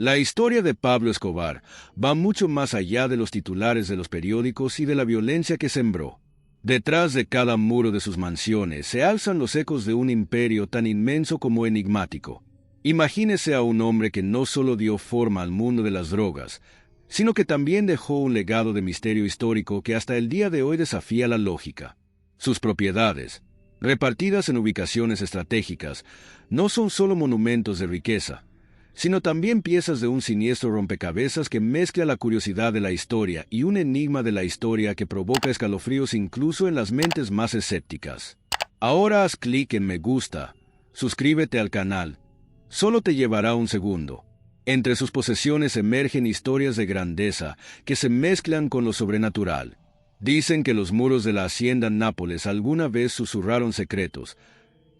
La historia de Pablo Escobar va mucho más allá de los titulares de los periódicos y de la violencia que sembró. Detrás de cada muro de sus mansiones se alzan los ecos de un imperio tan inmenso como enigmático. Imagínese a un hombre que no solo dio forma al mundo de las drogas, sino que también dejó un legado de misterio histórico que hasta el día de hoy desafía la lógica. Sus propiedades, repartidas en ubicaciones estratégicas, no son solo monumentos de riqueza, sino también piezas de un siniestro rompecabezas que mezcla la curiosidad de la historia y un enigma de la historia que provoca escalofríos incluso en las mentes más escépticas. Ahora haz clic en me gusta, suscríbete al canal. Solo te llevará un segundo. Entre sus posesiones emergen historias de grandeza que se mezclan con lo sobrenatural. Dicen que los muros de la hacienda Nápoles alguna vez susurraron secretos,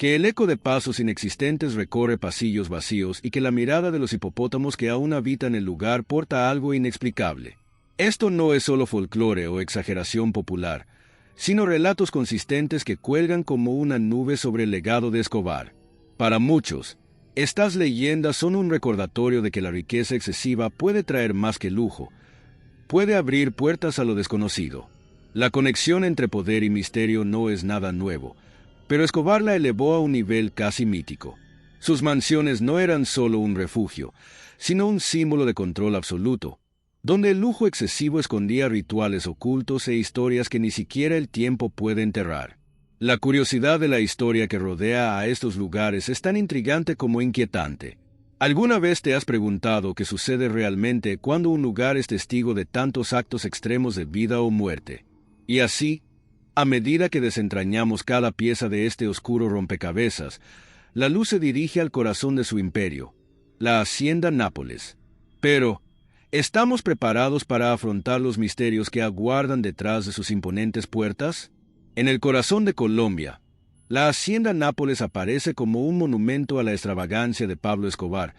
que el eco de pasos inexistentes recorre pasillos vacíos y que la mirada de los hipopótamos que aún habitan el lugar porta algo inexplicable. Esto no es solo folclore o exageración popular, sino relatos consistentes que cuelgan como una nube sobre el legado de Escobar. Para muchos, estas leyendas son un recordatorio de que la riqueza excesiva puede traer más que lujo, puede abrir puertas a lo desconocido. La conexión entre poder y misterio no es nada nuevo, pero Escobar la elevó a un nivel casi mítico. Sus mansiones no eran solo un refugio, sino un símbolo de control absoluto, donde el lujo excesivo escondía rituales ocultos e historias que ni siquiera el tiempo puede enterrar. La curiosidad de la historia que rodea a estos lugares es tan intrigante como inquietante. ¿Alguna vez te has preguntado qué sucede realmente cuando un lugar es testigo de tantos actos extremos de vida o muerte? Y así, a medida que desentrañamos cada pieza de este oscuro rompecabezas, la luz se dirige al corazón de su imperio, la Hacienda Nápoles. Pero, ¿estamos preparados para afrontar los misterios que aguardan detrás de sus imponentes puertas? En el corazón de Colombia, la Hacienda Nápoles aparece como un monumento a la extravagancia de Pablo Escobar,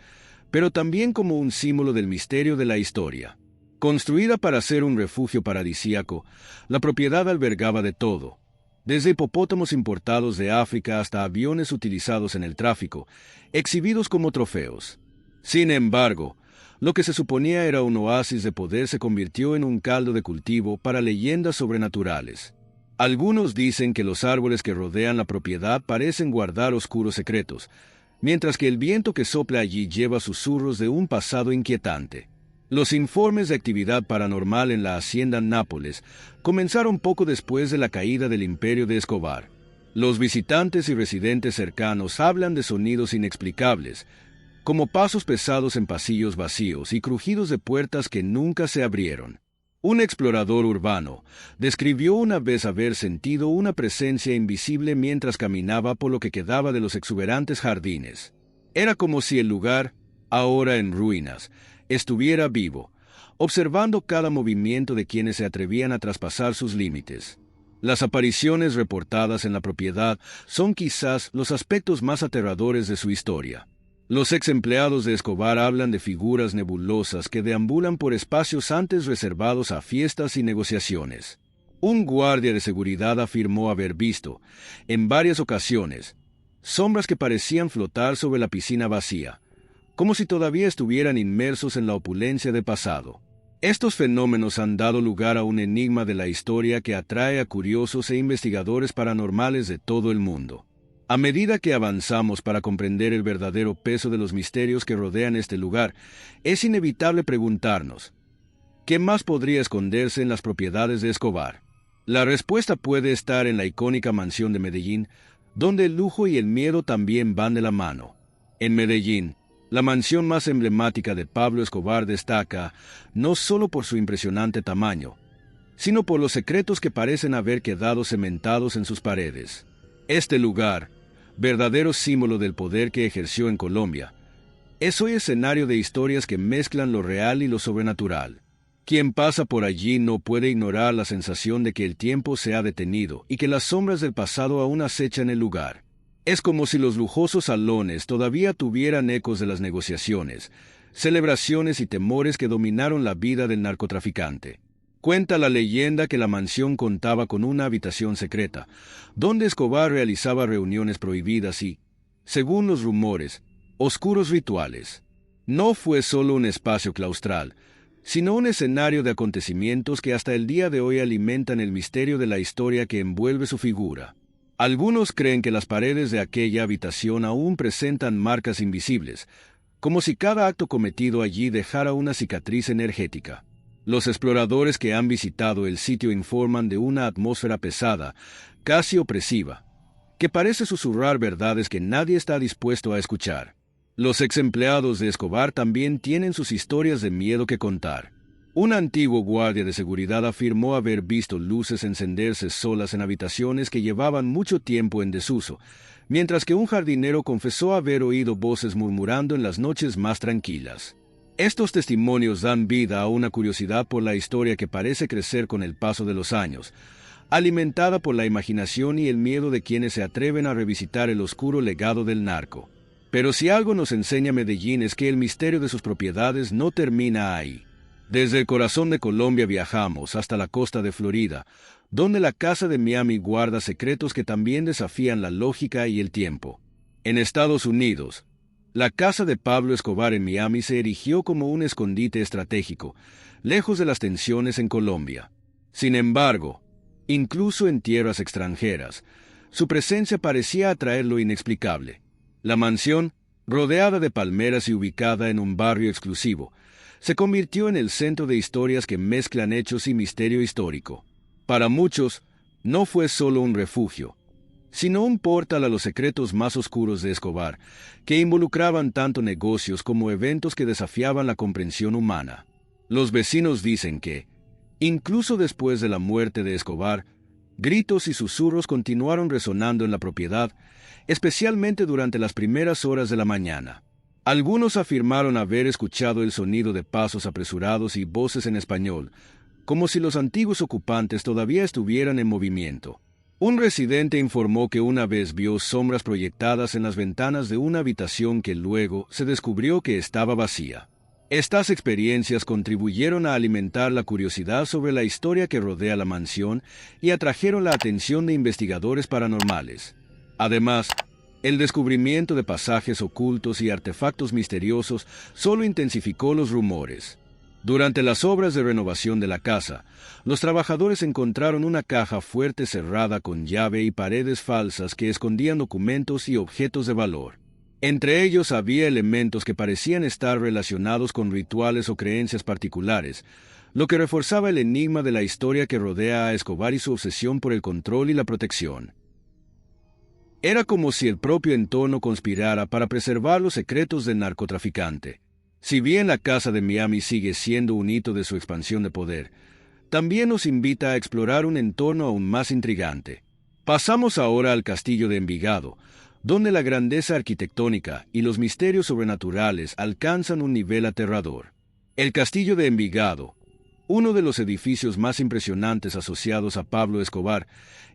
pero también como un símbolo del misterio de la historia. Construida para ser un refugio paradisíaco, la propiedad albergaba de todo, desde hipopótamos importados de África hasta aviones utilizados en el tráfico, exhibidos como trofeos. Sin embargo, lo que se suponía era un oasis de poder se convirtió en un caldo de cultivo para leyendas sobrenaturales. Algunos dicen que los árboles que rodean la propiedad parecen guardar oscuros secretos, mientras que el viento que sopla allí lleva susurros de un pasado inquietante. Los informes de actividad paranormal en la Hacienda Nápoles comenzaron poco después de la caída del imperio de Escobar. Los visitantes y residentes cercanos hablan de sonidos inexplicables, como pasos pesados en pasillos vacíos y crujidos de puertas que nunca se abrieron. Un explorador urbano describió una vez haber sentido una presencia invisible mientras caminaba por lo que quedaba de los exuberantes jardines. Era como si el lugar, ahora en ruinas, estuviera vivo, observando cada movimiento de quienes se atrevían a traspasar sus límites. Las apariciones reportadas en la propiedad son quizás los aspectos más aterradores de su historia. Los ex empleados de Escobar hablan de figuras nebulosas que deambulan por espacios antes reservados a fiestas y negociaciones. Un guardia de seguridad afirmó haber visto, en varias ocasiones, sombras que parecían flotar sobre la piscina vacía, como si todavía estuvieran inmersos en la opulencia del pasado. Estos fenómenos han dado lugar a un enigma de la historia que atrae a curiosos e investigadores paranormales de todo el mundo. A medida que avanzamos para comprender el verdadero peso de los misterios que rodean este lugar, es inevitable preguntarnos, ¿qué más podría esconderse en las propiedades de Escobar? La respuesta puede estar en la icónica mansión de Medellín, donde el lujo y el miedo también van de la mano. En Medellín, la mansión más emblemática de Pablo Escobar destaca no solo por su impresionante tamaño, sino por los secretos que parecen haber quedado cementados en sus paredes. Este lugar, verdadero símbolo del poder que ejerció en Colombia, es hoy escenario de historias que mezclan lo real y lo sobrenatural. Quien pasa por allí no puede ignorar la sensación de que el tiempo se ha detenido y que las sombras del pasado aún acechan el lugar. Es como si los lujosos salones todavía tuvieran ecos de las negociaciones, celebraciones y temores que dominaron la vida del narcotraficante. Cuenta la leyenda que la mansión contaba con una habitación secreta, donde Escobar realizaba reuniones prohibidas y, según los rumores, oscuros rituales. no fue solo un espacio claustral, sino un escenario de acontecimientos que hasta el día de hoy alimentan el misterio de la historia que envuelve su figura. Algunos creen que las paredes de aquella habitación aún presentan marcas invisibles, como si cada acto cometido allí dejara una cicatriz energética. Los exploradores que han visitado el sitio informan de una atmósfera pesada, casi opresiva, que parece susurrar verdades que nadie está dispuesto a escuchar. Los ex empleados de Escobar también tienen sus historias de miedo que contar. Un antiguo guardia de seguridad afirmó haber visto luces encenderse solas en habitaciones que llevaban mucho tiempo en desuso, mientras que un jardinero confesó haber oído voces murmurando en las noches más tranquilas. Estos testimonios dan vida a una curiosidad por la historia que parece crecer con el paso de los años, alimentada por la imaginación y el miedo de quienes se atreven a revisitar el oscuro legado del narco. Pero si algo nos enseña Medellín es que el misterio de sus propiedades no termina ahí. Desde el corazón de Colombia viajamos hasta la costa de Florida, donde la Casa de Miami guarda secretos que también desafían la lógica y el tiempo. En Estados Unidos, la casa de Pablo Escobar en Miami se erigió como un escondite estratégico, lejos de las tensiones en Colombia. Sin embargo, incluso en tierras extranjeras, su presencia parecía atraer lo inexplicable. La mansión, rodeada de palmeras y ubicada en un barrio exclusivo, se convirtió en el centro de historias que mezclan hechos y misterio histórico. Para muchos, no fue solo un refugio, sino un portal a los secretos más oscuros de Escobar, que involucraban tanto negocios como eventos que desafiaban la comprensión humana. Los vecinos dicen que, incluso después de la muerte de Escobar, gritos y susurros continuaron resonando en la propiedad, especialmente durante las primeras horas de la mañana. Algunos afirmaron haber escuchado el sonido de pasos apresurados y voces en español, como si los antiguos ocupantes todavía estuvieran en movimiento. Un residente informó que una vez vio sombras proyectadas en las ventanas de una habitación que luego se descubrió que estaba vacía. Estas experiencias contribuyeron a alimentar la curiosidad sobre la historia que rodea la mansión y atrajeron la atención de investigadores paranormales. Además, el descubrimiento de pasajes ocultos y artefactos misteriosos solo intensificó los rumores. Durante las obras de renovación de la casa, los trabajadores encontraron una caja fuerte cerrada con llave y paredes falsas que escondían documentos y objetos de valor. Entre ellos había elementos que parecían estar relacionados con rituales o creencias particulares, lo que reforzaba el enigma de la historia que rodea a Escobar y su obsesión por el control y la protección. Era como si el propio entorno conspirara para preservar los secretos del narcotraficante. Si bien la Casa de Miami sigue siendo un hito de su expansión de poder, también nos invita a explorar un entorno aún más intrigante. Pasamos ahora al Castillo de Envigado, donde la grandeza arquitectónica y los misterios sobrenaturales alcanzan un nivel aterrador. El Castillo de Envigado, uno de los edificios más impresionantes asociados a Pablo Escobar,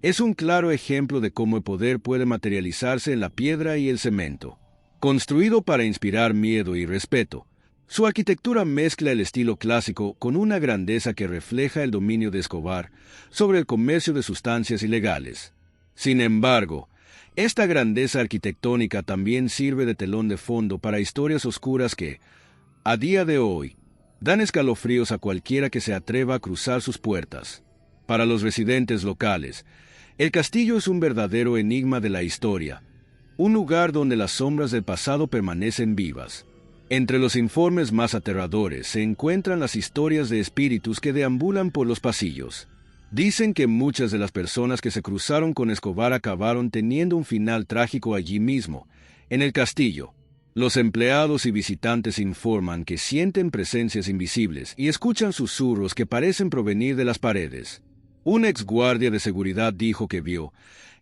es un claro ejemplo de cómo el poder puede materializarse en la piedra y el cemento. Construido para inspirar miedo y respeto, su arquitectura mezcla el estilo clásico con una grandeza que refleja el dominio de Escobar sobre el comercio de sustancias ilegales. Sin embargo, esta grandeza arquitectónica también sirve de telón de fondo para historias oscuras que, a día de hoy, dan escalofríos a cualquiera que se atreva a cruzar sus puertas. Para los residentes locales, el castillo es un verdadero enigma de la historia, un lugar donde las sombras del pasado permanecen vivas. Entre los informes más aterradores se encuentran las historias de espíritus que deambulan por los pasillos. Dicen que muchas de las personas que se cruzaron con Escobar acabaron teniendo un final trágico allí mismo, en el castillo. Los empleados y visitantes informan que sienten presencias invisibles y escuchan susurros que parecen provenir de las paredes. Un ex guardia de seguridad dijo que vio,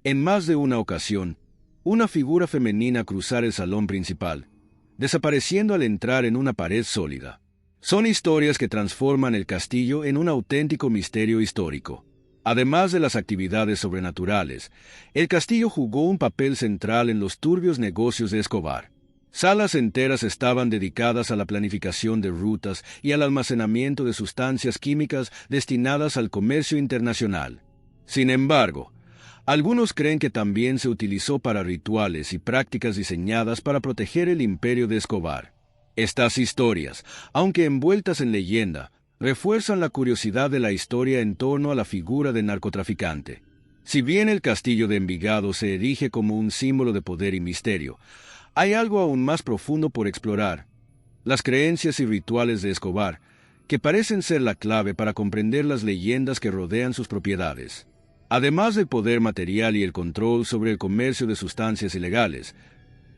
en más de una ocasión, una figura femenina cruzar el salón principal, desapareciendo al entrar en una pared sólida. Son historias que transforman el castillo en un auténtico misterio histórico. Además de las actividades sobrenaturales, el castillo jugó un papel central en los turbios negocios de Escobar. Salas enteras estaban dedicadas a la planificación de rutas y al almacenamiento de sustancias químicas destinadas al comercio internacional. Sin embargo, algunos creen que también se utilizó para rituales y prácticas diseñadas para proteger el imperio de Escobar. Estas historias, aunque envueltas en leyenda, refuerzan la curiosidad de la historia en torno a la figura del narcotraficante. Si bien el castillo de Envigado se erige como un símbolo de poder y misterio, hay algo aún más profundo por explorar: las creencias y rituales de Escobar, que parecen ser la clave para comprender las leyendas que rodean sus propiedades. Además del poder material y el control sobre el comercio de sustancias ilegales,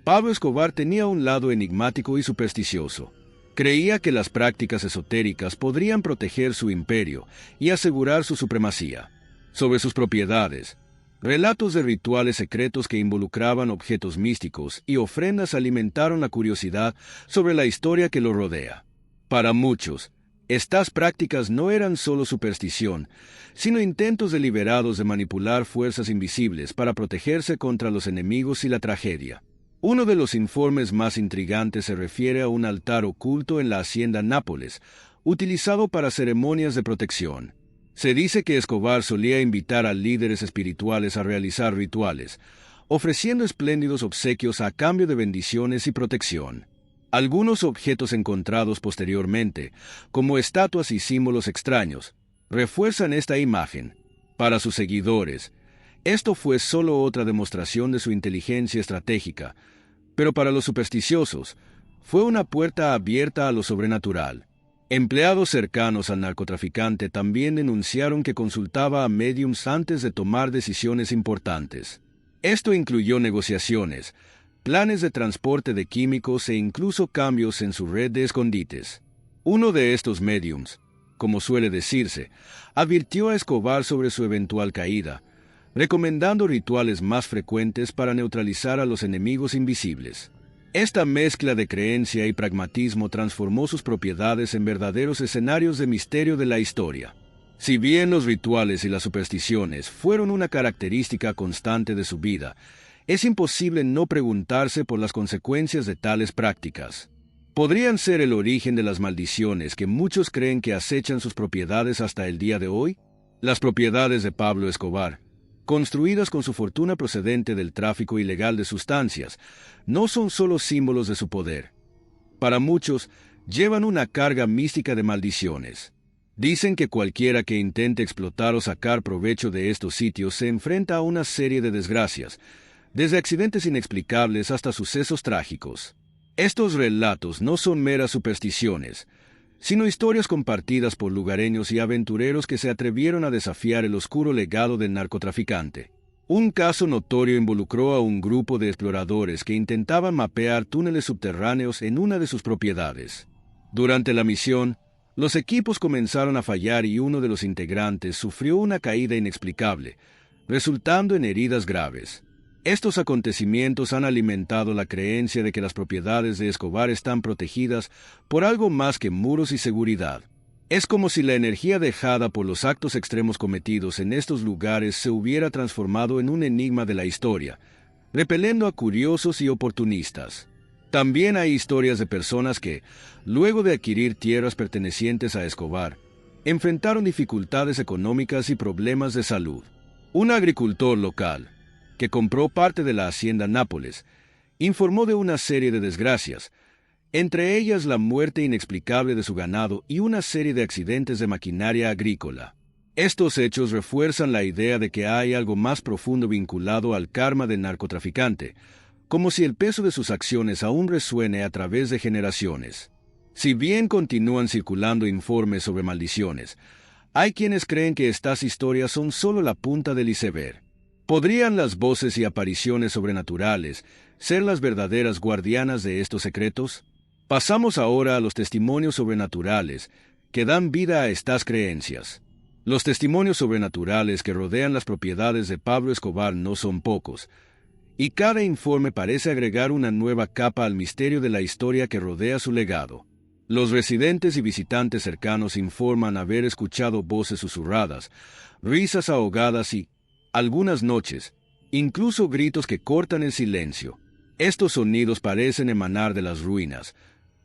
Pablo Escobar tenía un lado enigmático y supersticioso. Creía que las prácticas esotéricas podrían proteger su imperio y asegurar su supremacía. Sobre sus propiedades, relatos de rituales secretos que involucraban objetos místicos y ofrendas alimentaron la curiosidad sobre la historia que lo rodea. Para muchos, estas prácticas no eran solo superstición, sino intentos deliberados de manipular fuerzas invisibles para protegerse contra los enemigos y la tragedia. Uno de los informes más intrigantes se refiere a un altar oculto en la hacienda Nápoles, utilizado para ceremonias de protección. Se dice que Escobar solía invitar a líderes espirituales a realizar rituales, ofreciendo espléndidos obsequios a cambio de bendiciones y protección. Algunos objetos encontrados posteriormente, como estatuas y símbolos extraños, refuerzan esta imagen. Para sus seguidores, esto fue solo otra demostración de su inteligencia estratégica, pero para los supersticiosos, fue una puerta abierta a lo sobrenatural. Empleados cercanos al narcotraficante también denunciaron que consultaba a médiums antes de tomar decisiones importantes. Esto incluyó negociaciones, planes de transporte de químicos e incluso cambios en su red de escondites. Uno de estos médiums, como suele decirse, advirtió a Escobar sobre su eventual caída, recomendando rituales más frecuentes para neutralizar a los enemigos invisibles. Esta mezcla de creencia y pragmatismo transformó sus propiedades en verdaderos escenarios de misterio de la historia. Si bien los rituales y las supersticiones fueron una característica constante de su vida, es imposible no preguntarse por las consecuencias de tales prácticas. ¿Podrían ser el origen de las maldiciones que muchos creen que acechan sus propiedades hasta el día de hoy? Las propiedades de Pablo Escobar, construidas con su fortuna procedente del tráfico ilegal de sustancias, no son solo símbolos de su poder. Para muchos, llevan una carga mística de maldiciones. Dicen que cualquiera que intente explotar o sacar provecho de estos sitios se enfrenta a una serie de desgracias, desde accidentes inexplicables hasta sucesos trágicos. Estos relatos no son meras supersticiones, sino historias compartidas por lugareños y aventureros que se atrevieron a desafiar el oscuro legado del narcotraficante. Un caso notorio involucró a un grupo de exploradores que intentaban mapear túneles subterráneos en una de sus propiedades. Durante la misión, los equipos comenzaron a fallar y uno de los integrantes sufrió una caída inexplicable, resultando en heridas graves. Estos acontecimientos han alimentado la creencia de que las propiedades de Escobar están protegidas por algo más que muros y seguridad. Es como si la energía dejada por los actos extremos cometidos en estos lugares se hubiera transformado en un enigma de la historia, repeliendo a curiosos y oportunistas. También hay historias de personas que, luego de adquirir tierras pertenecientes a Escobar, enfrentaron dificultades económicas y problemas de salud. Un agricultor local, que compró parte de la hacienda Nápoles, informó de una serie de desgracias, entre ellas la muerte inexplicable de su ganado y una serie de accidentes de maquinaria agrícola. Estos hechos refuerzan la idea de que hay algo más profundo vinculado al karma del narcotraficante, como si el peso de sus acciones aún resuene a través de generaciones. Si bien continúan circulando informes sobre maldiciones, hay quienes creen que estas historias son solo la punta del iceberg. ¿Podrían las voces y apariciones sobrenaturales ser las verdaderas guardianas de estos secretos? Pasamos ahora a los testimonios sobrenaturales que dan vida a estas creencias. Los testimonios sobrenaturales que rodean las propiedades de Pablo Escobar no son pocos, y cada informe parece agregar una nueva capa al misterio de la historia que rodea su legado. Los residentes y visitantes cercanos informan haber escuchado voces susurradas, risas ahogadas y, algunas noches, incluso gritos que cortan el silencio. Estos sonidos parecen emanar de las ruinas,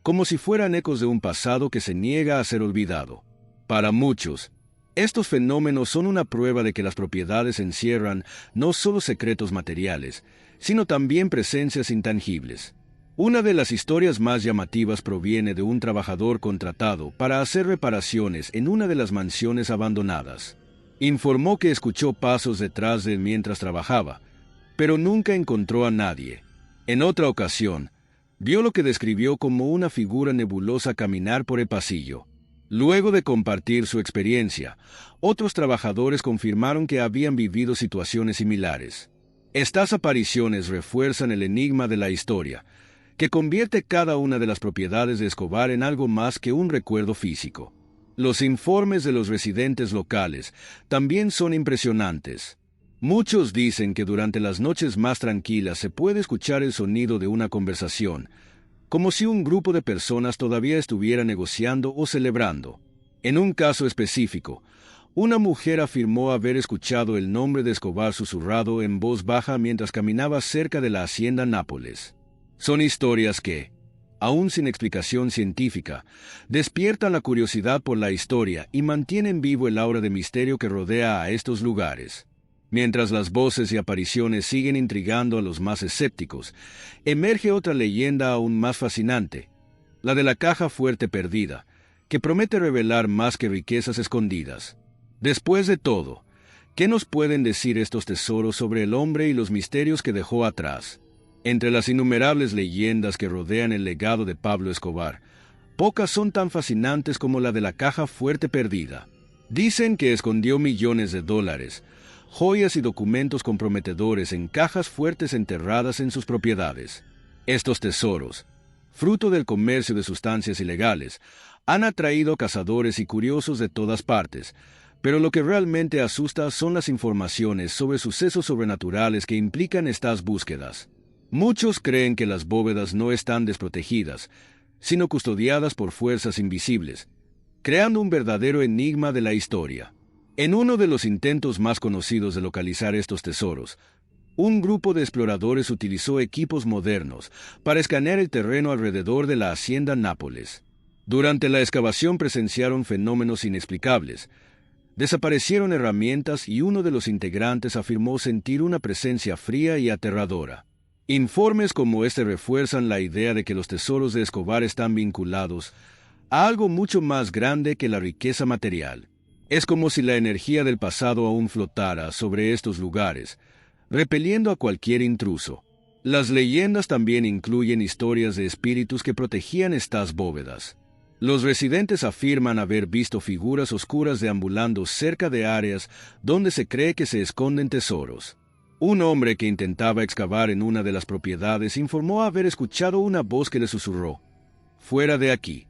como si fueran ecos de un pasado que se niega a ser olvidado. Para muchos, estos fenómenos son una prueba de que las propiedades encierran no solo secretos materiales, sino también presencias intangibles. Una de las historias más llamativas proviene de un trabajador contratado para hacer reparaciones en una de las mansiones abandonadas. Informó que escuchó pasos detrás de él mientras trabajaba, pero nunca encontró a nadie. En otra ocasión, vio lo que describió como una figura nebulosa caminar por el pasillo. Luego de compartir su experiencia, otros trabajadores confirmaron que habían vivido situaciones similares. Estas apariciones refuerzan el enigma de la historia, que convierte cada una de las propiedades de Escobar en algo más que un recuerdo físico. Los informes de los residentes locales también son impresionantes. Muchos dicen que durante las noches más tranquilas se puede escuchar el sonido de una conversación, como si un grupo de personas todavía estuviera negociando o celebrando. En un caso específico, una mujer afirmó haber escuchado el nombre de Escobar susurrado en voz baja mientras caminaba cerca de la hacienda Nápoles. Son historias que, aún sin explicación científica, despiertan la curiosidad por la historia y mantienen vivo el aura de misterio que rodea a estos lugares. Mientras las voces y apariciones siguen intrigando a los más escépticos, emerge otra leyenda aún más fascinante, la de la caja fuerte perdida, que promete revelar más que riquezas escondidas. Después de todo, ¿qué nos pueden decir estos tesoros sobre el hombre y los misterios que dejó atrás? Entre las innumerables leyendas que rodean el legado de Pablo Escobar, pocas son tan fascinantes como la de la caja fuerte perdida. Dicen que escondió millones de dólares, joyas y documentos comprometedores en cajas fuertes enterradas en sus propiedades. Estos tesoros, fruto del comercio de sustancias ilegales, han atraído cazadores y curiosos de todas partes, pero lo que realmente asusta son las informaciones sobre sucesos sobrenaturales que implican estas búsquedas. Muchos creen que las bóvedas no están desprotegidas, sino custodiadas por fuerzas invisibles, creando un verdadero enigma de la historia. En uno de los intentos más conocidos de localizar estos tesoros, un grupo de exploradores utilizó equipos modernos para escanear el terreno alrededor de la hacienda Nápoles. Durante la excavación presenciaron fenómenos inexplicables. Desaparecieron herramientas y uno de los integrantes afirmó sentir una presencia fría y aterradora. Informes como este refuerzan la idea de que los tesoros de Escobar están vinculados a algo mucho más grande que la riqueza material. Es como si la energía del pasado aún flotara sobre estos lugares, repeliendo a cualquier intruso. Las leyendas también incluyen historias de espíritus que protegían estas bóvedas. Los residentes afirman haber visto figuras oscuras deambulando cerca de áreas donde se cree que se esconden tesoros. Un hombre que intentaba excavar en una de las propiedades informó haber escuchado una voz que le susurró: «Fuera de aquí».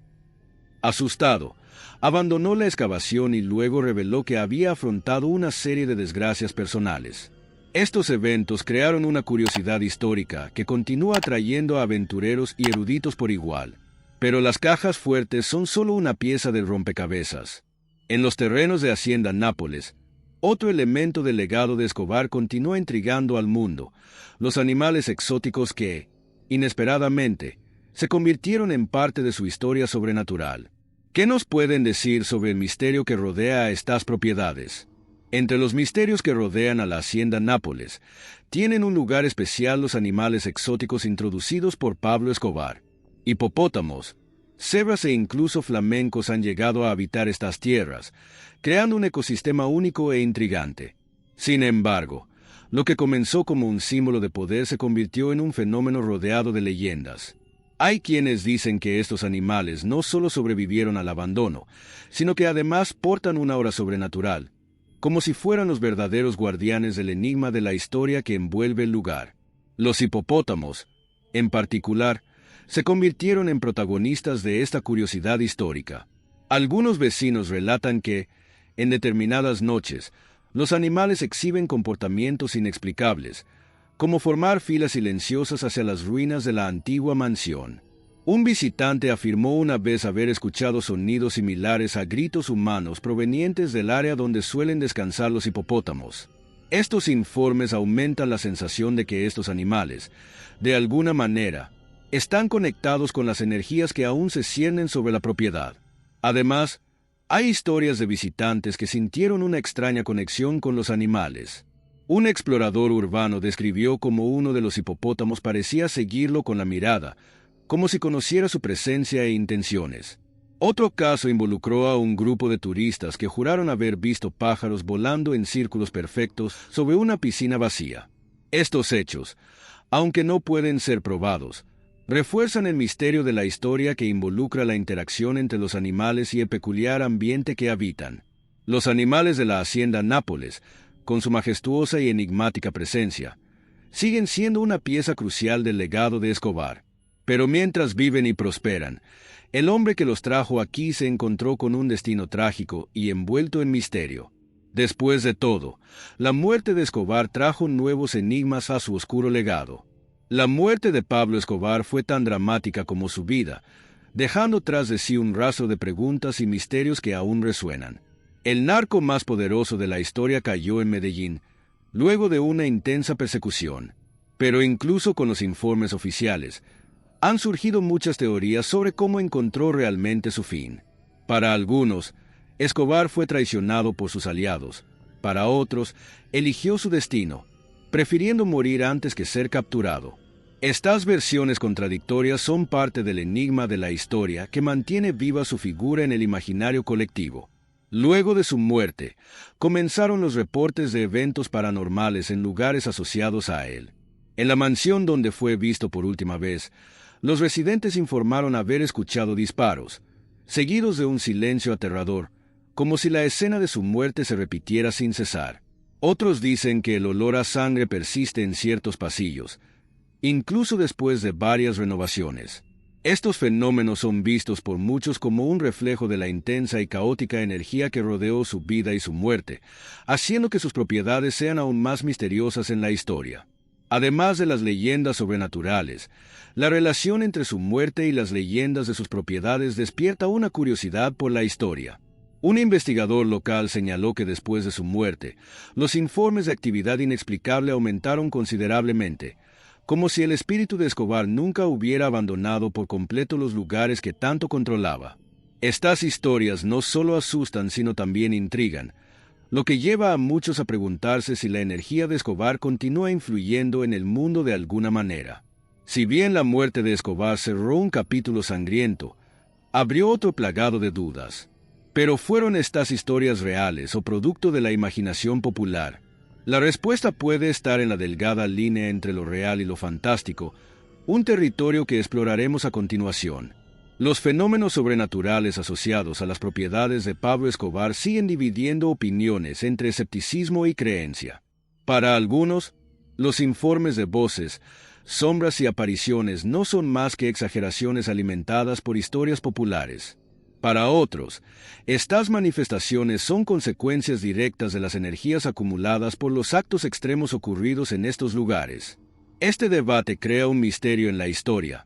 Asustado, abandonó la excavación y luego reveló que había afrontado una serie de desgracias personales. Estos eventos crearon una curiosidad histórica que continúa atrayendo a aventureros y eruditos por igual. Pero las cajas fuertes son solo una pieza del rompecabezas. En los terrenos de Hacienda Nápoles, otro elemento del legado de Escobar continúa intrigando al mundo: los animales exóticos que, inesperadamente, se convirtieron en parte de su historia sobrenatural. ¿Qué nos pueden decir sobre el misterio que rodea a estas propiedades? Entre los misterios que rodean a la Hacienda Nápoles, tienen un lugar especial los animales exóticos introducidos por Pablo Escobar. Hipopótamos, cebras e incluso flamencos han llegado a habitar estas tierras, creando un ecosistema único e intrigante. Sin embargo, lo que comenzó como un símbolo de poder se convirtió en un fenómeno rodeado de leyendas. Hay quienes dicen que estos animales no solo sobrevivieron al abandono, sino que además portan una aura sobrenatural, como si fueran los verdaderos guardianes del enigma de la historia que envuelve el lugar. Los hipopótamos, en particular, se convirtieron en protagonistas de esta curiosidad histórica. Algunos vecinos relatan que, en determinadas noches, los animales exhiben comportamientos inexplicables, como formar filas silenciosas hacia las ruinas de la antigua mansión. Un visitante afirmó una vez haber escuchado sonidos similares a gritos humanos provenientes del área donde suelen descansar los hipopótamos. Estos informes aumentan la sensación de que estos animales, de alguna manera, están conectados con las energías que aún se ciernen sobre la propiedad. Además, hay historias de visitantes que sintieron una extraña conexión con los animales. Un explorador urbano describió cómo uno de los hipopótamos parecía seguirlo con la mirada, como si conociera su presencia e intenciones. Otro caso involucró a un grupo de turistas que juraron haber visto pájaros volando en círculos perfectos sobre una piscina vacía. Estos hechos, aunque no pueden ser probados, refuerzan el misterio de la historia que involucra la interacción entre los animales y el peculiar ambiente que habitan. Los animales de la hacienda Nápoles, con su majestuosa y enigmática presencia, siguen siendo una pieza crucial del legado de Escobar. Pero mientras viven y prosperan, el hombre que los trajo aquí se encontró con un destino trágico y envuelto en misterio. Después de todo, la muerte de Escobar trajo nuevos enigmas a su oscuro legado. La muerte de Pablo Escobar fue tan dramática como su vida, dejando tras de sí un rastro de preguntas y misterios que aún resuenan. El narco más poderoso de la historia cayó en Medellín, luego de una intensa persecución. Pero incluso con los informes oficiales, han surgido muchas teorías sobre cómo encontró realmente su fin. Para algunos, Escobar fue traicionado por sus aliados. Para otros, eligió su destino, prefiriendo morir antes que ser capturado. Estas versiones contradictorias son parte del enigma de la historia que mantiene viva su figura en el imaginario colectivo. Luego de su muerte, comenzaron los reportes de eventos paranormales en lugares asociados a él. En la mansión donde fue visto por última vez, los residentes informaron haber escuchado disparos, seguidos de un silencio aterrador, como si la escena de su muerte se repitiera sin cesar. Otros dicen que el olor a sangre persiste en ciertos pasillos, incluso después de varias renovaciones. Estos fenómenos son vistos por muchos como un reflejo de la intensa y caótica energía que rodeó su vida y su muerte, haciendo que sus propiedades sean aún más misteriosas en la historia. Además de las leyendas sobrenaturales, la relación entre su muerte y las leyendas de sus propiedades despierta una curiosidad por la historia. Un investigador local señaló que después de su muerte, los informes de actividad inexplicable aumentaron considerablemente, como si el espíritu de Escobar nunca hubiera abandonado por completo los lugares que tanto controlaba. Estas historias no solo asustan sino también intrigan, lo que lleva a muchos a preguntarse si la energía de Escobar continúa influyendo en el mundo de alguna manera. Si bien la muerte de Escobar cerró un capítulo sangriento, abrió otro plagado de dudas. Pero ¿fueron estas historias reales o producto de la imaginación popular? La respuesta puede estar en la delgada línea entre lo real y lo fantástico, un territorio que exploraremos a continuación. Los fenómenos sobrenaturales asociados a las propiedades de Pablo Escobar siguen dividiendo opiniones entre escepticismo y creencia. Para algunos, los informes de voces, sombras y apariciones no son más que exageraciones alimentadas por historias populares. Para otros, estas manifestaciones son consecuencias directas de las energías acumuladas por los actos extremos ocurridos en estos lugares. Este debate crea un misterio en la historia,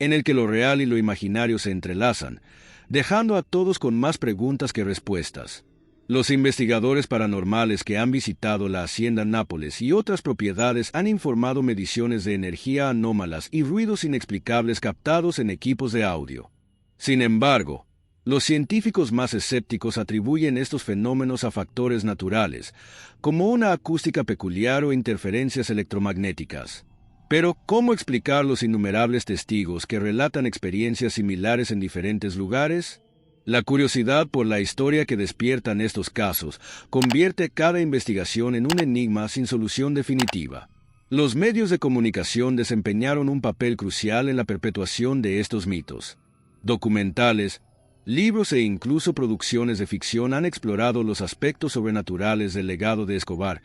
en el que lo real y lo imaginario se entrelazan, dejando a todos con más preguntas que respuestas. Los investigadores paranormales que han visitado la hacienda Nápoles y otras propiedades han informado mediciones de energía anómalas y ruidos inexplicables captados en equipos de audio. Sin embargo, los científicos más escépticos atribuyen estos fenómenos a factores naturales, como una acústica peculiar o interferencias electromagnéticas. Pero, ¿cómo explicar los innumerables testigos que relatan experiencias similares en diferentes lugares? La curiosidad por la historia que despiertan estos casos convierte cada investigación en un enigma sin solución definitiva. Los medios de comunicación desempeñaron un papel crucial en la perpetuación de estos mitos. Documentales, libros e incluso producciones de ficción han explorado los aspectos sobrenaturales del legado de Escobar,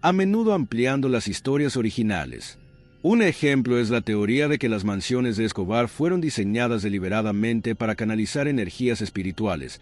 a menudo ampliando las historias originales. Un ejemplo es la teoría de que las mansiones de Escobar fueron diseñadas deliberadamente para canalizar energías espirituales,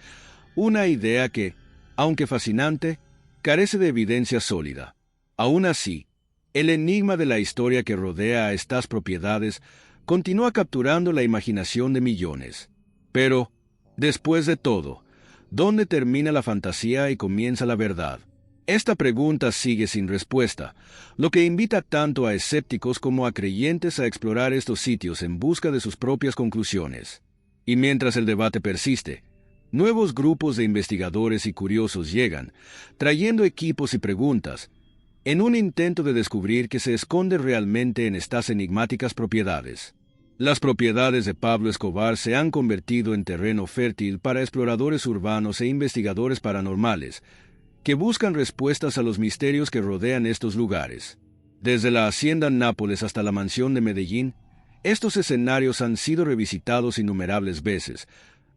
una idea que, aunque fascinante, carece de evidencia sólida. Aún así, el enigma de la historia que rodea a estas propiedades continúa capturando la imaginación de millones. Pero, después de todo, ¿dónde termina la fantasía y comienza la verdad? Esta pregunta sigue sin respuesta, lo que invita tanto a escépticos como a creyentes a explorar estos sitios en busca de sus propias conclusiones. Y mientras el debate persiste, nuevos grupos de investigadores y curiosos llegan, trayendo equipos y preguntas, en un intento de descubrir qué se esconde realmente en estas enigmáticas propiedades. Las propiedades de Pablo Escobar se han convertido en terreno fértil para exploradores urbanos e investigadores paranormales, que buscan respuestas a los misterios que rodean estos lugares. Desde la hacienda Nápoles hasta la mansión de Medellín, estos escenarios han sido revisitados innumerables veces,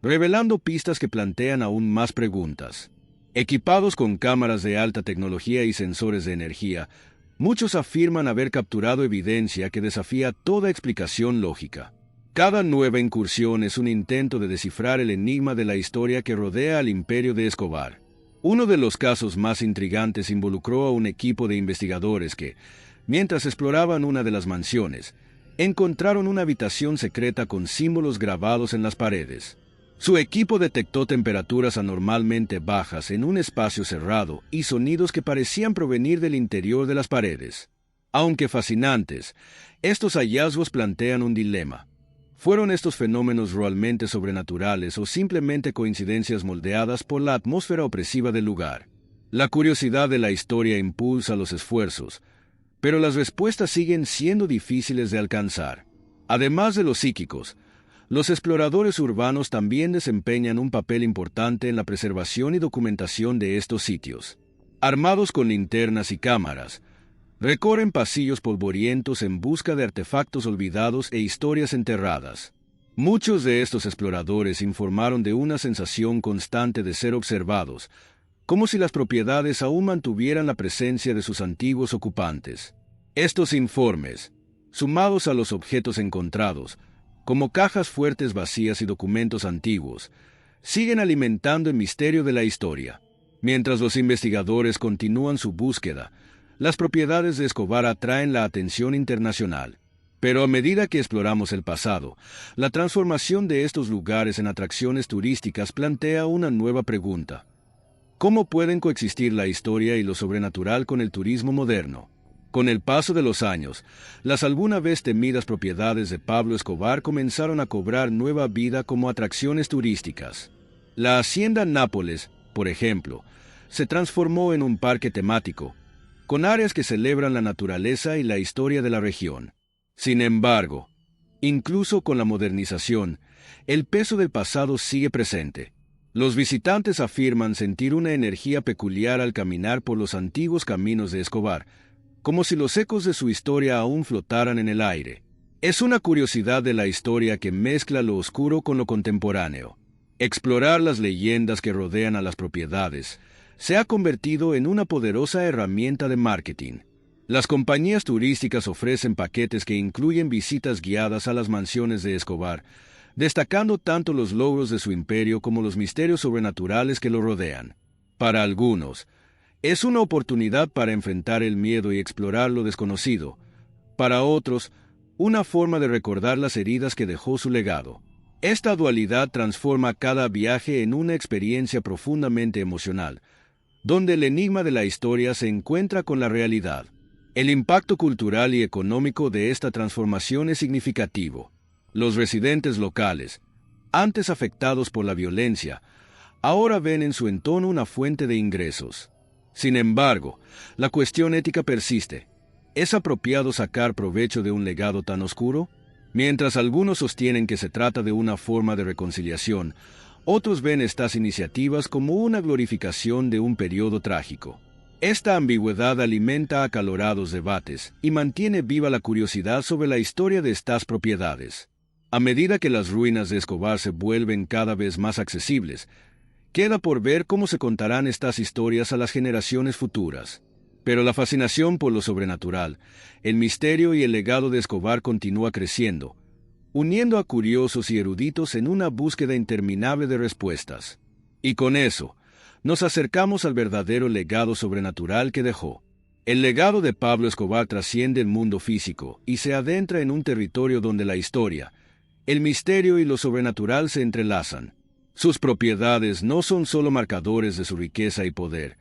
revelando pistas que plantean aún más preguntas. Equipados con cámaras de alta tecnología y sensores de energía, muchos afirman haber capturado evidencia que desafía toda explicación lógica. Cada nueva incursión es un intento de descifrar el enigma de la historia que rodea al imperio de Escobar. Uno de los casos más intrigantes involucró a un equipo de investigadores que, mientras exploraban una de las mansiones, encontraron una habitación secreta con símbolos grabados en las paredes. Su equipo detectó temperaturas anormalmente bajas en un espacio cerrado y sonidos que parecían provenir del interior de las paredes. Aunque fascinantes, estos hallazgos plantean un dilema. ¿Fueron estos fenómenos realmente sobrenaturales o simplemente coincidencias moldeadas por la atmósfera opresiva del lugar? La curiosidad de la historia impulsa los esfuerzos, pero las respuestas siguen siendo difíciles de alcanzar. Además de los psíquicos, los exploradores urbanos también desempeñan un papel importante en la preservación y documentación de estos sitios. Armados con linternas y cámaras, recorren pasillos polvorientos en busca de artefactos olvidados e historias enterradas. Muchos de estos exploradores informaron de una sensación constante de ser observados, como si las propiedades aún mantuvieran la presencia de sus antiguos ocupantes. Estos informes, sumados a los objetos encontrados, como cajas fuertes vacías y documentos antiguos, siguen alimentando el misterio de la historia. Mientras los investigadores continúan su búsqueda, las propiedades de Escobar atraen la atención internacional. Pero a medida que exploramos el pasado, la transformación de estos lugares en atracciones turísticas plantea una nueva pregunta. ¿Cómo pueden coexistir la historia y lo sobrenatural con el turismo moderno? Con el paso de los años, las alguna vez temidas propiedades de Pablo Escobar comenzaron a cobrar nueva vida como atracciones turísticas. La hacienda Nápoles, por ejemplo, se transformó en un parque temático, con áreas que celebran la naturaleza y la historia de la región. Sin embargo, incluso con la modernización, el peso del pasado sigue presente. Los visitantes afirman sentir una energía peculiar al caminar por los antiguos caminos de Escobar, como si los ecos de su historia aún flotaran en el aire. Es una curiosidad de la historia que mezcla lo oscuro con lo contemporáneo. Explorar las leyendas que rodean a las propiedades se ha convertido en una poderosa herramienta de marketing. Las compañías turísticas ofrecen paquetes que incluyen visitas guiadas a las mansiones de Escobar, destacando tanto los logros de su imperio como los misterios sobrenaturales que lo rodean. Para algunos, es una oportunidad para enfrentar el miedo y explorar lo desconocido. Para otros, una forma de recordar las heridas que dejó su legado. Esta dualidad transforma cada viaje en una experiencia profundamente emocional, donde el enigma de la historia se encuentra con la realidad. El impacto cultural y económico de esta transformación es significativo. Los residentes locales, antes afectados por la violencia, ahora ven en su entorno una fuente de ingresos. Sin embargo, la cuestión ética persiste. ¿Es apropiado sacar provecho de un legado tan oscuro? Mientras algunos sostienen que se trata de una forma de reconciliación, otros ven estas iniciativas como una glorificación de un periodo trágico. Esta ambigüedad alimenta acalorados debates y mantiene viva la curiosidad sobre la historia de estas propiedades. A medida que las ruinas de Escobar se vuelven cada vez más accesibles, queda por ver cómo se contarán estas historias a las generaciones futuras. Pero la fascinación por lo sobrenatural, el misterio y el legado de Escobar continúa creciendo, uniendo a curiosos y eruditos en una búsqueda interminable de respuestas. Y con eso, nos acercamos al verdadero legado sobrenatural que dejó. El legado de Pablo Escobar trasciende el mundo físico y se adentra en un territorio donde la historia, el misterio y lo sobrenatural se entrelazan. Sus propiedades no son solo marcadores de su riqueza y poder,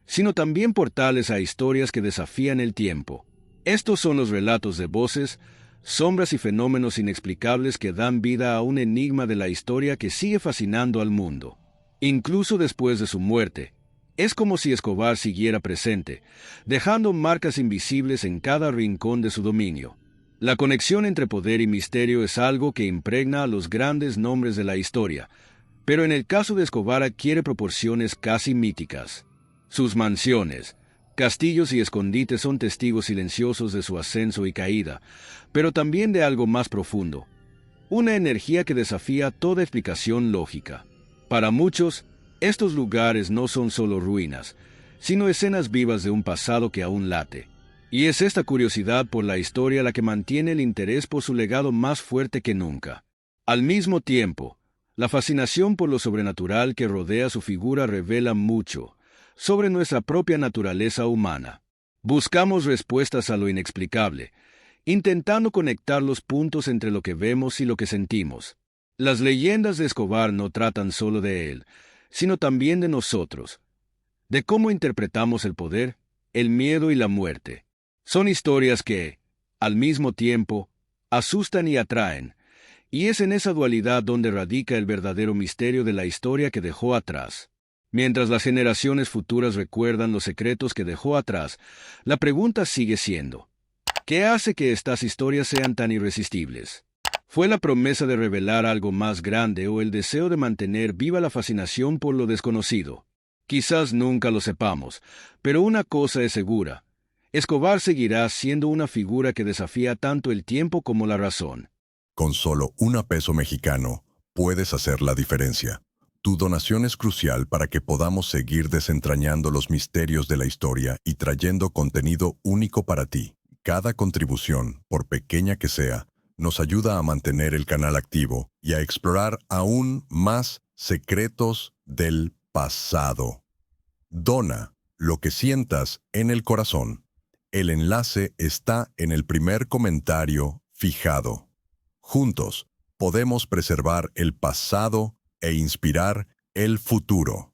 sino también portales a historias que desafían el tiempo. Estos son los relatos de voces, sombras y fenómenos inexplicables que dan vida a un enigma de la historia que sigue fascinando al mundo. Incluso después de su muerte, Es como si Escobar siguiera presente, dejando marcas invisibles en cada rincón de su dominio. La conexión entre poder y misterio es algo que impregna a los grandes nombres de la historia, pero en el caso de Escobar adquiere proporciones casi míticas. Sus mansiones, castillos y escondites son testigos silenciosos de su ascenso y caída, pero también de algo más profundo, una energía que desafía toda explicación lógica. Para muchos, estos lugares no son solo ruinas, sino escenas vivas de un pasado que aún late. Y es esta curiosidad por la historia la que mantiene el interés por su legado más fuerte que nunca. Al mismo tiempo, la fascinación por lo sobrenatural que rodea su figura revela mucho sobre nuestra propia naturaleza humana. Buscamos respuestas a lo inexplicable, intentando conectar los puntos entre lo que vemos y lo que sentimos. Las leyendas de Escobar no tratan solo de él, sino también de nosotros, de cómo interpretamos el poder, el miedo y la muerte. Son historias que, al mismo tiempo, asustan y atraen, y es en esa dualidad donde radica el verdadero misterio de la historia que dejó atrás. Mientras las generaciones futuras recuerdan los secretos que dejó atrás, la pregunta sigue siendo: ¿qué hace que estas historias sean tan irresistibles? ¿Fue la promesa de revelar algo más grande o el deseo de mantener viva la fascinación por lo desconocido? Quizás nunca lo sepamos, pero una cosa es segura: Escobar seguirá siendo una figura que desafía tanto el tiempo como la razón. Con solo $1 mexicano, puedes hacer la diferencia. Tu donación es crucial para que podamos seguir desentrañando los misterios de la historia y trayendo contenido único para ti. Cada contribución, por pequeña que sea, nos ayuda a mantener el canal activo y a explorar aún más secretos del pasado. Dona lo que sientas en el corazón. El enlace está en el primer comentario fijado. Juntos, podemos preservar el pasado e inspirar el futuro.